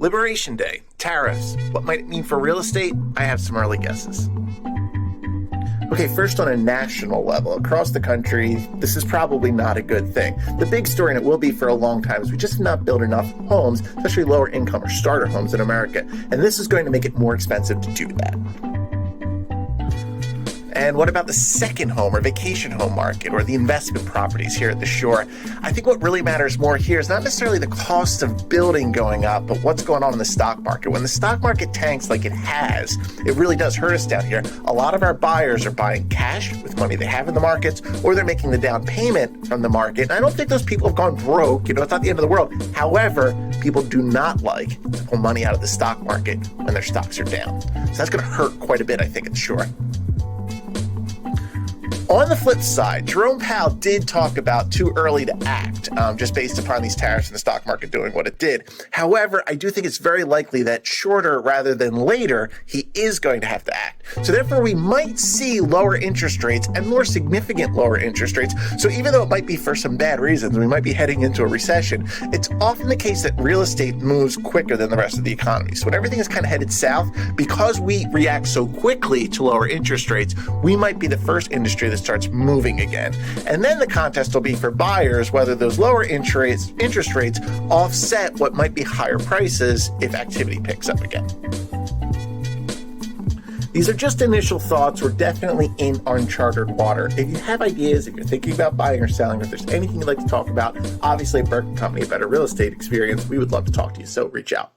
Liberation Day, tariffs. What might it mean for real estate? I have some early guesses. Okay, first on a national level, across the country, this is probably not a good thing. The big story, and it will be for a long time, is we just have not built enough homes, especially lower income or starter homes in America. And this is going to make it more expensive to do that. And what about the second home or vacation home market or the investment properties here at the shore? I think what really matters more here is not necessarily the cost of building going up, but what's going on in the stock market. When the stock market tanks like it has, it really does hurt us down here. A lot of our buyers are buying cash with money they have in the markets, or they're making the down payment from the market. And I don't think those people have gone broke. It's not the end of the world. However, people do not like to pull money out of the stock market when their stocks are down. So that's going to hurt quite a bit, I think, at the shore. On the flip side, Jerome Powell did talk about too early to act, just based upon these tariffs and the stock market doing what it did. However, I do think it's very likely that shorter rather than later, he is going to have to act. So therefore, we might see lower interest rates and more significant lower interest rates. So even though it might be for some bad reasons, we might be heading into a recession, it's often the case that real estate moves quicker than the rest of the economy. So when everything is kind of headed south, because we react so quickly to lower interest rates, we might be the first industry that starts moving again. And then the contest will be for buyers whether those lower interest rates offset what might be higher prices if activity picks up again. These are just initial thoughts. We're definitely in uncharted water. If you have ideas, if you're thinking about buying or selling, or if there's anything you'd like to talk about, obviously at Burke & Company, a better real estate experience, we would love to talk to you. So reach out.